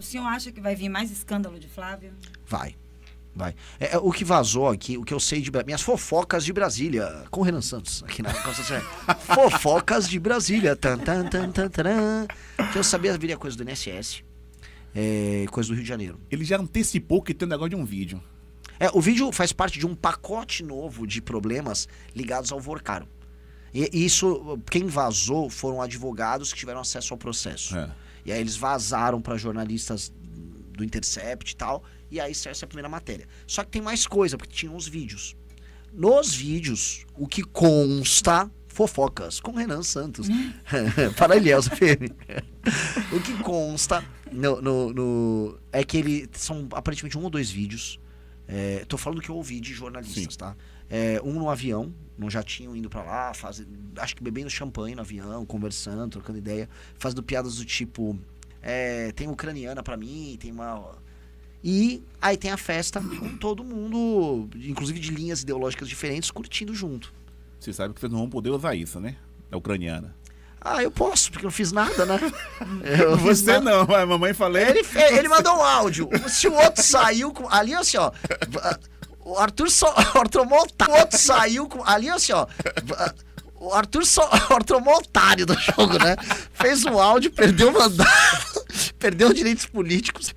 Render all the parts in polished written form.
senhor acha que vai vir mais escândalo de Flávio? Vai. O que vazou aqui, o que eu sei de minhas fofocas de Brasília, com o Renan Santos, aqui na fofocas de Brasília, que eu sabia viria coisa do INSS, coisa do Rio de Janeiro. Ele já antecipou que tem um negócio de um vídeo. O vídeo faz parte de um pacote novo de problemas ligados ao Vorcaro. E isso, quem vazou foram advogados que tiveram acesso ao processo. E aí eles vazaram para jornalistas do Intercept e tal, e aí essa é a primeira matéria. Só que tem mais coisa, porque tinham os vídeos. Nos vídeos, o que consta, fofocas com Renan Santos, para Elielso FM. O que consta é que são aparentemente 1 ou 2 vídeos. Tô falando que eu ouvi de jornalistas, tá? Um no avião, num jatinho indo pra lá, acho que bebendo champanhe no avião, conversando, trocando ideia, fazendo piadas do tipo, tem ucraniana pra mim, tem uma... E aí tem a festa com todo mundo, inclusive de linhas ideológicas diferentes, curtindo junto. Você sabe que vocês não vão poder usar isso, né? Da ucraniana. Eu posso, porque eu não fiz nada, né? Você não, a mamãe falei. Ele mandou um áudio. Se o outro saiu com... Ali, assim, ó... O Arthur tomou otário. O outro saiu com... Ali, assim, ó... O Arthur tomou otário do jogo, né? Fez um áudio, perdeu o mandato, perdeu direitos políticos,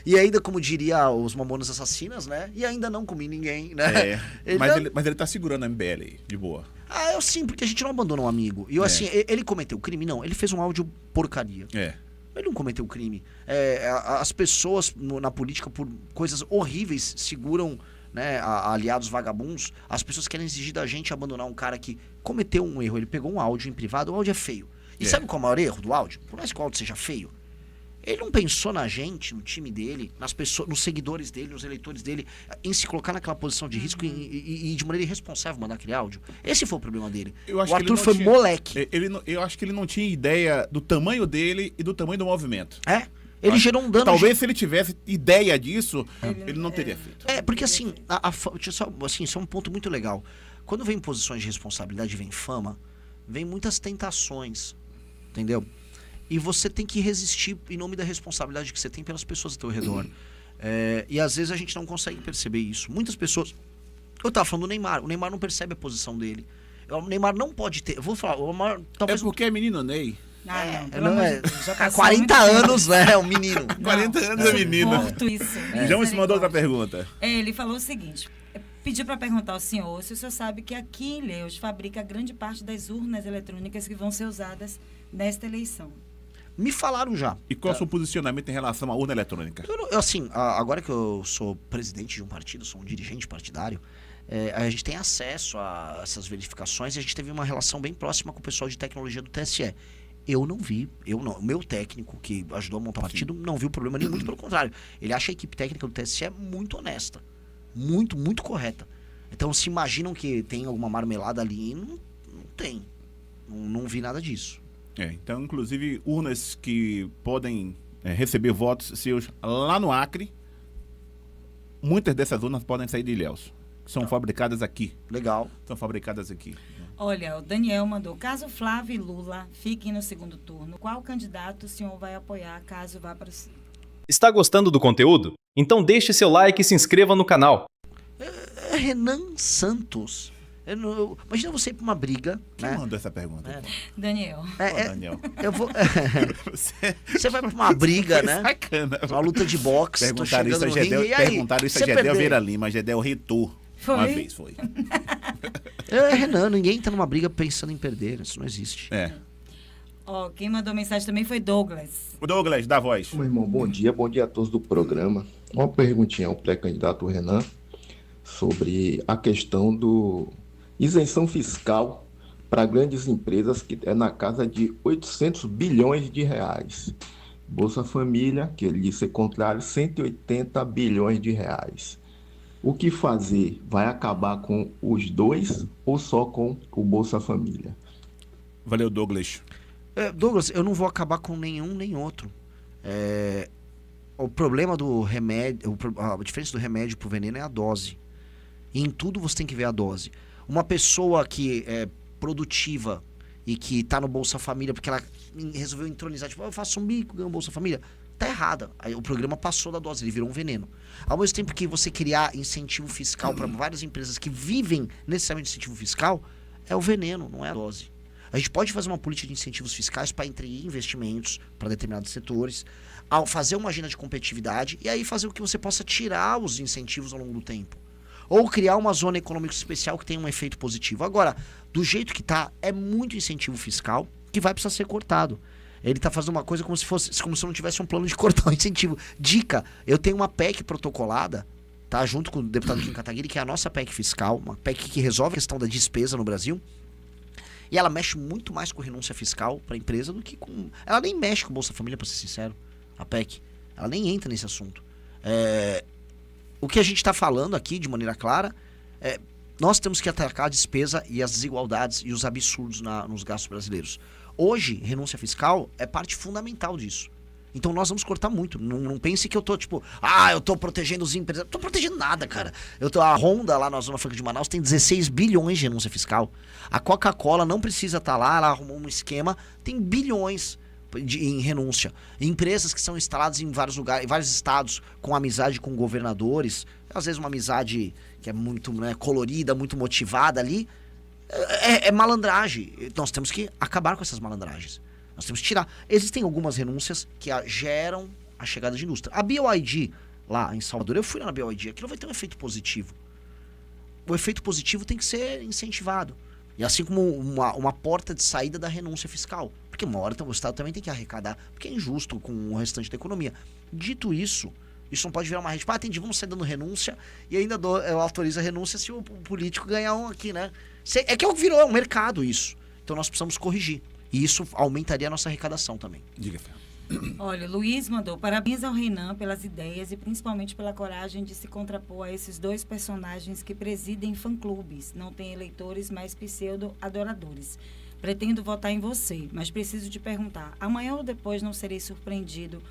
e ainda, como diria os Mamonas Assassinas, né? E ainda não comi ninguém, né? Mas ele tá segurando a MBL aí, de boa. Eu sim, porque a gente não abandona um amigo. E eu, assim, ele cometeu crime? Não, ele fez um áudio porcaria. Ele não cometeu crime. As pessoas na política, por coisas horríveis, seguram... Né, aliados vagabundos, as pessoas querem exigir da gente abandonar um cara que cometeu um erro. Ele pegou um áudio em privado, o áudio é feio. E sabe qual é o maior erro do áudio? Por mais que o áudio seja feio, ele não pensou na gente, no time dele, nas pessoas, nos seguidores dele, nos eleitores dele, em se colocar naquela posição de risco e de maneira irresponsável mandar aquele áudio. Esse foi o problema dele. O Arthur foi moleque. Eu acho que ele não tinha ideia do tamanho dele e do tamanho do movimento. Ele gerou um dano... Talvez se ele tivesse ideia disso, ele não teria feito. Porque assim, isso é um ponto muito legal. Quando vem posições de responsabilidade, vem fama, vem muitas tentações, entendeu? E você tem que resistir em nome da responsabilidade que você tem pelas pessoas ao teu redor. E às vezes a gente não consegue perceber isso. Muitas pessoas... Eu tava falando do Neymar. O Neymar não percebe a posição dele. O Neymar não pode ter... Eu vou falar, o Neymar... Talvez... É menino Ney. Já 40 anos, né? É um menino. 40 anos é menino. Isso. João se mandou outra pergunta. Ele falou o seguinte: pediu para perguntar ao senhor se o senhor sabe que aqui em Ilhéus fabrica grande parte das urnas eletrônicas que vão ser usadas nesta eleição. Me falaram já. E qual é o seu posicionamento em relação à urna eletrônica? Agora que eu sou presidente de um partido, sou um dirigente partidário, a gente tem acesso a essas verificações e a gente teve uma relação bem próxima com o pessoal de tecnologia do TSE. Eu não vi, o meu técnico que ajudou a montar o partido não viu problema nenhum, muito pelo contrário. Ele acha a equipe técnica do TSE muito honesta, muito, muito correta. Então, se imaginam que tem alguma marmelada ali, não tem. Não vi nada disso. Então, inclusive, urnas que podem receber votos seus lá no Acre, muitas dessas urnas podem sair de Ilhéus. São fabricadas aqui. Legal. São fabricadas aqui. Olha, o Daniel mandou: caso Flávio e Lula fiquem no segundo turno, qual candidato o senhor vai apoiar caso vá para o... Está gostando do conteúdo? Então deixe seu like e se inscreva no canal. Renan Santos. Imagina você ir para uma briga. Quem mandou essa pergunta? Daniel. Daniel. Eu vou... Você vai para uma briga, né? Sacana. Uma luta de boxe. Perguntaram isso a Gedel Vieira Lima. Gedel retou. Uma vez foi. Renan, ninguém tá numa briga pensando em perder. Isso não existe. Quem mandou mensagem também foi Douglas. O Douglas, dá voz. Meu irmão, bom dia a todos do programa. Uma perguntinha ao pré-candidato Renan sobre a questão do isenção fiscal para grandes empresas, que é na casa de 800 bilhões de reais. Bolsa Família, que ele disse ser contrário, 180 bilhões de reais. O que fazer? Vai acabar com os dois ou só com o Bolsa Família? Valeu, Douglas. Douglas, eu não vou acabar com nenhum nem outro. O problema do remédio, a diferença do remédio pro veneno é a dose. E em tudo você tem que ver a dose. Uma pessoa que é produtiva e que tá no Bolsa Família porque ela resolveu entronizar, tipo, eu faço um bico, ganho Bolsa Família, tá errada. Aí o programa passou da dose, ele virou um veneno. Ao mesmo tempo que você criar incentivo fiscal para várias empresas que vivem necessariamente de incentivo fiscal, é o veneno, não é a dose. A gente pode fazer uma política de incentivos fiscais para atrair investimentos para determinados setores, ao fazer uma agenda de competitividade e aí fazer o que você possa tirar os incentivos ao longo do tempo. Ou criar uma zona econômica especial que tenha um efeito positivo. Agora, do jeito que tá, é muito incentivo fiscal que vai precisar ser cortado. Ele tá fazendo uma coisa como se eu não tivesse um plano de cortar o incentivo. Dica, eu tenho uma PEC protocolada, tá, junto com o deputado Kim Kataguiri, que é a nossa PEC fiscal, uma PEC que resolve a questão da despesa no Brasil. E ela mexe muito mais com renúncia fiscal para a empresa do que com... Ela nem mexe com Bolsa Família, para ser sincero, a PEC. Ela nem entra nesse assunto. O que a gente está falando aqui, de maneira clara, nós temos que atacar a despesa e as desigualdades e os absurdos nos gastos brasileiros. Hoje, renúncia fiscal é parte fundamental disso. Então nós vamos cortar muito. Não pense que eu tô tipo, eu tô protegendo os empresários. Não tô protegendo nada, cara. A Honda lá na Zona Franca de Manaus tem 16 bilhões de renúncia fiscal. A Coca-Cola não precisa estar lá, ela arrumou um esquema, tem bilhões em renúncia. Empresas que são instaladas em vários lugares, em vários estados, com amizade com governadores, às vezes uma amizade que é muito, né, colorida, muito motivada ali, é malandragem. Nós temos que acabar com essas malandragens. Nós temos que tirar. Existem algumas renúncias que geram a chegada de indústria. A BYD, lá em Salvador, eu fui lá na BYD, aquilo vai ter um efeito positivo. O efeito positivo tem que ser incentivado. E assim como uma porta de saída da renúncia fiscal. Porque uma hora o Estado também tem que arrecadar, porque é injusto com o restante da economia. Dito isso não pode virar uma rede. Entendi, vamos sair dando renúncia e ainda eu autorizo a renúncia se o político ganhar um aqui, né? É que virou um mercado isso. Então nós precisamos corrigir. E isso aumentaria a nossa arrecadação também. Diga, Fernando. Olha, Luiz mandou parabéns ao Renan pelas ideias e principalmente pela coragem de se contrapor a esses dois personagens que presidem fã-clubes. Não tem eleitores, mas pseudo-adoradores. Pretendo votar em você, mas preciso te perguntar. Amanhã ou depois não serei surpreendido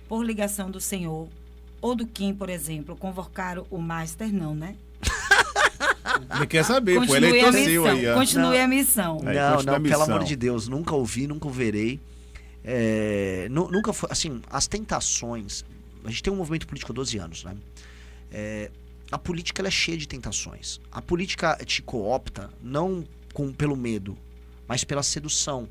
por ligação do senhor ou do Kim, por exemplo, convocar o Master, não, né? Ele quer saber, pô, eleitor seu aí. Continue a missão. Não, pelo amor de Deus, nunca ouvi, nunca verei. Nunca foi, assim, as tentações, a gente tem um movimento político há 12 anos, né? A política, ela é cheia de tentações. A política te coopta, não pelo medo, mas pela sedução,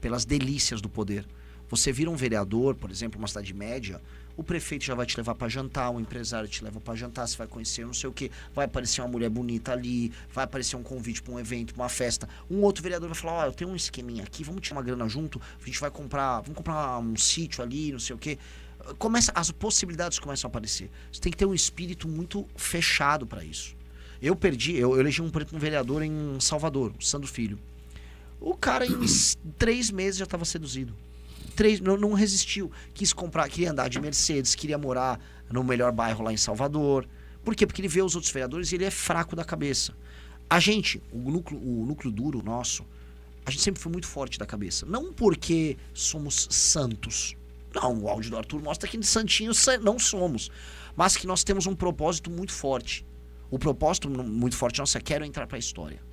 pelas delícias do poder. Você vira um vereador, por exemplo, uma cidade média, o prefeito já vai te levar para jantar, o empresário te leva para jantar, você vai conhecer não sei o que, vai aparecer uma mulher bonita ali, vai aparecer um convite para um evento, para uma festa. Um outro vereador vai falar, eu tenho um esqueminha aqui, vamos tirar uma grana junto, a gente vai comprar um sítio ali, não sei o que. As possibilidades começam a aparecer. Você tem que ter um espírito muito fechado para isso. Eu elegi um vereador em Salvador, o Sandro Filho. O cara em 3 meses já estava seduzido. Não resistiu. Queria andar de Mercedes, queria morar no melhor bairro lá em Salvador. Por quê? Porque ele vê os outros vereadores e ele é fraco da cabeça. A gente, o núcleo duro nosso, a gente sempre foi muito forte da cabeça. Não porque somos santos. Não, o áudio do Arthur mostra que de santinhos não somos. Mas que nós temos um propósito muito forte. O propósito muito forte nosso é quero entrar para a história.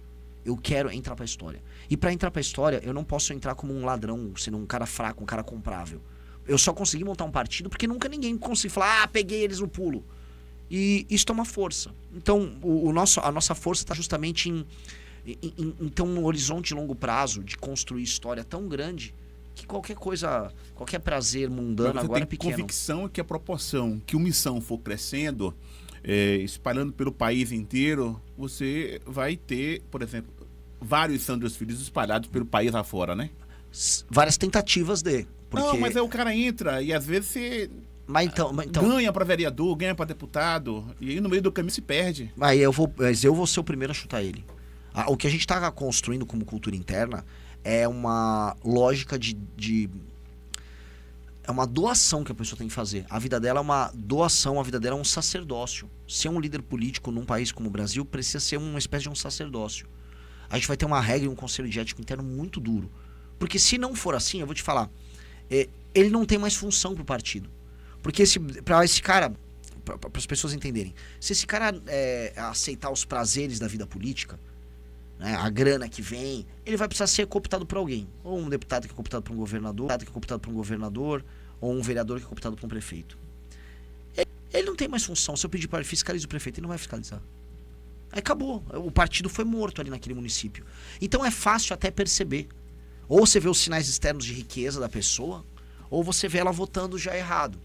Eu quero entrar pra história. E pra entrar pra história, eu não posso entrar como um ladrão, sendo um cara fraco, um cara comprável. Eu só consegui montar um partido porque nunca ninguém conseguiu falar, peguei eles no pulo. E isso é uma força. Então, a nossa força está justamente em ter um horizonte de longo prazo, de construir história tão grande, que qualquer prazer mundano agora é pequeno. Mas você tem convicção que a proporção que o Missão for crescendo, espalhando pelo país inteiro, você vai ter, por exemplo, vários Sandros Filhos espalhados pelo país afora, né? Várias tentativas de... Porque... Não, mas aí o cara entra e às vezes você ganha para vereador, ganha para deputado, e aí no meio do caminho se perde. Mas eu vou ser o primeiro a chutar ele. O que a gente está construindo como cultura interna é uma lógica é uma doação que a pessoa tem que fazer. A vida dela é uma doação, a vida dela é um sacerdócio. Ser um líder político num país como o Brasil precisa ser uma espécie de um sacerdócio. A gente vai ter uma regra e um conselho de ética interno muito duro. Porque se não for assim, eu vou te falar, ele não tem mais função pro partido. Porque para esse cara, para as pessoas entenderem, se esse cara aceitar os prazeres da vida política, né, a grana que vem, ele vai precisar ser cooptado por alguém. Ou um deputado que é cooptado por um governador, ou um vereador que é cooptado por um prefeito. Ele não tem mais função. Se eu pedir para ele fiscalizar o prefeito, ele não vai fiscalizar. Aí acabou. O partido foi morto ali naquele município. Então é fácil até perceber. Ou você vê os sinais externos de riqueza da pessoa, ou você vê ela votando já errado.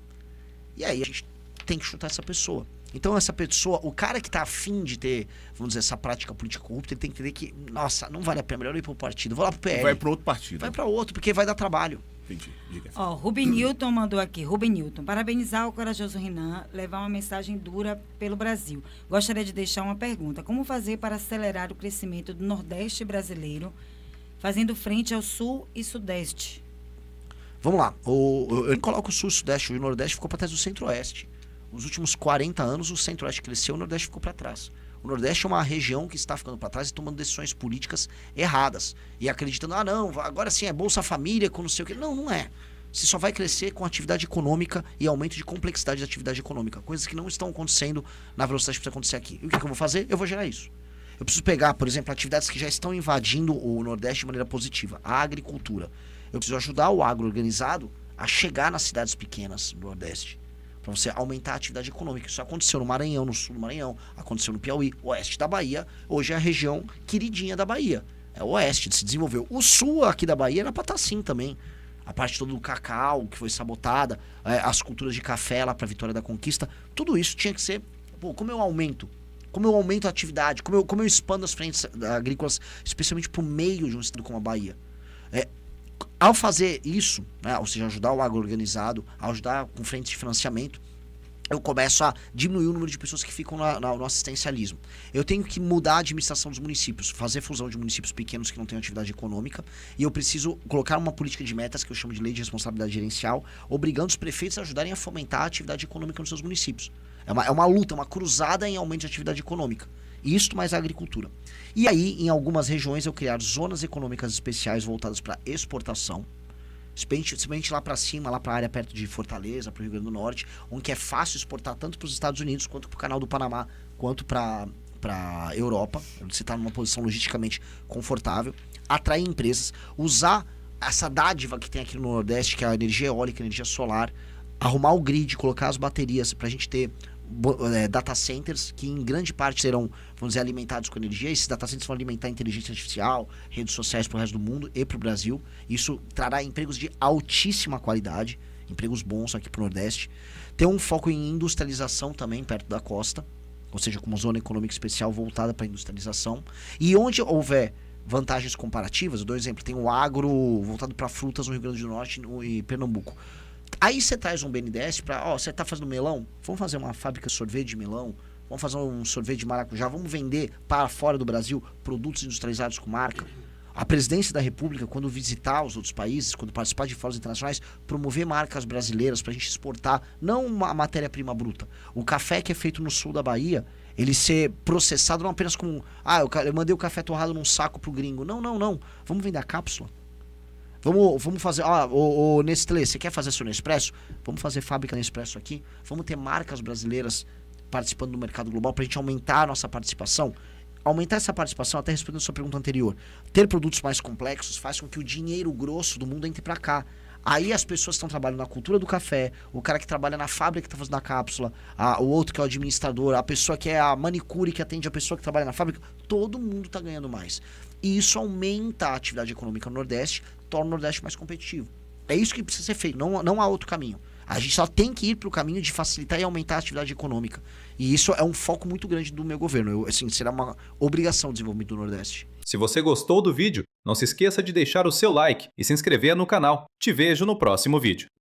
E aí a gente tem que chutar essa pessoa. Então essa pessoa, o cara que tá afim de ter, vamos dizer, essa prática política corrupta, ele tem que entender que, nossa, não vale a pena, melhor ir pro partido. Vou lá pro PL. Vai para outro partido. Vai para outro, porque vai dar trabalho. Entendi. Diga. Ó, Rubem Newton mandou aqui. Rubem Newton, parabenizar o corajoso Renan, levar uma mensagem dura pelo Brasil. Gostaria de deixar uma pergunta. Como fazer para acelerar o crescimento do Nordeste brasileiro, fazendo frente ao Sul e Sudeste? Vamos lá. Eu coloco o Sul e o Sudeste, o Nordeste ficou para trás do Centro-Oeste. Nos últimos 40 anos, o Centro-Oeste cresceu, o Nordeste ficou para trás. O Nordeste é uma região que está ficando para trás e tomando decisões políticas erradas. E acreditando, não, agora sim é Bolsa Família com não sei o quê. Não, não é. Você só vai crescer com atividade econômica e aumento de complexidade da atividade econômica. Coisas que não estão acontecendo na velocidade que precisa acontecer aqui. E o que eu vou fazer? Eu vou gerar isso. Eu preciso pegar, por exemplo, atividades que já estão invadindo o Nordeste de maneira positiva. A agricultura. Eu preciso ajudar o agro organizado a chegar nas cidades pequenas do Nordeste. Para você aumentar a atividade econômica. Isso aconteceu no Maranhão, no sul do Maranhão, aconteceu no Piauí, oeste da Bahia, hoje é a região queridinha da Bahia. É o oeste, se desenvolveu. O sul aqui da Bahia era para estar assim também. A parte toda do cacau, que foi sabotada, as culturas de café lá para a Vitória da Conquista, tudo isso tinha que ser, como eu aumento a atividade, como eu expando as frentes agrícolas, especialmente para o meio de um estado como a Bahia. Ao fazer isso, né, ou seja, ajudar o agro organizado, ajudar com frentes de financiamento, eu começo a diminuir o número de pessoas que ficam no assistencialismo. Eu tenho que mudar a administração dos municípios, fazer fusão de municípios pequenos que não têm atividade econômica, e eu preciso colocar uma política de metas, que eu chamo de lei de responsabilidade gerencial, obrigando os prefeitos a ajudarem a fomentar a atividade econômica nos seus municípios. É uma luta, uma cruzada em aumento de atividade econômica. Isto mais a agricultura. E aí, em algumas regiões, eu criar zonas econômicas especiais voltadas para exportação, especialmente lá para cima, lá para a área perto de Fortaleza, para o Rio Grande do Norte, onde é fácil exportar tanto para os Estados Unidos, quanto para o Canal do Panamá, quanto para a Europa, onde você está numa posição logisticamente confortável, atrair empresas, usar essa dádiva que tem aqui no Nordeste, que é a energia eólica, a energia solar, arrumar o grid, colocar as baterias para a gente ter data centers que em grande parte serão, vamos dizer, alimentados com energia. Esses data centers vão alimentar a inteligência artificial, redes sociais para o resto do mundo e para o Brasil. Isso trará empregos de altíssima qualidade, empregos bons aqui para o Nordeste. Ter um foco em industrialização também perto da costa, ou seja, com uma zona econômica especial voltada para a industrialização. E onde houver vantagens comparativas, eu dou um exemplo, tem o agro voltado para frutas no Rio Grande do Norte e Pernambuco. Aí você traz um BNDES para, você tá fazendo melão? Vamos fazer uma fábrica de sorvete de melão? Vamos fazer um sorvete de maracujá? Vamos vender para fora do Brasil produtos industrializados com marca? A presidência da República, quando visitar os outros países, quando participar de fóruns internacionais, promover marcas brasileiras para a gente exportar, não uma matéria-prima bruta. O café que é feito no sul da Bahia, ele ser processado não apenas como, eu mandei o café torrado num saco pro gringo. Não. Vamos vender a cápsula. Vamos fazer, o Nestlé, você quer fazer seu Nespresso? Vamos fazer fábrica Nespresso aqui. Vamos ter marcas brasileiras participando do mercado global para a gente aumentar a nossa participação. Aumentar essa participação, até respondendo a sua pergunta anterior, ter produtos mais complexos faz com que o dinheiro grosso do mundo entre para cá. Aí as pessoas que estão trabalhando na cultura do café, o cara que trabalha na fábrica que está fazendo a cápsula, o outro que é o administrador, a pessoa que é a manicure que atende a pessoa que trabalha na fábrica, todo mundo está ganhando mais. E isso aumenta a atividade econômica no Nordeste, torna o Nordeste mais competitivo. É isso que precisa ser feito, não há outro caminho. A gente só tem que ir para o caminho de facilitar e aumentar a atividade econômica. E isso é um foco muito grande do meu governo. Será uma obrigação o desenvolvimento do Nordeste. Se você gostou do vídeo, não se esqueça de deixar o seu like e se inscrever no canal. Te vejo no próximo vídeo.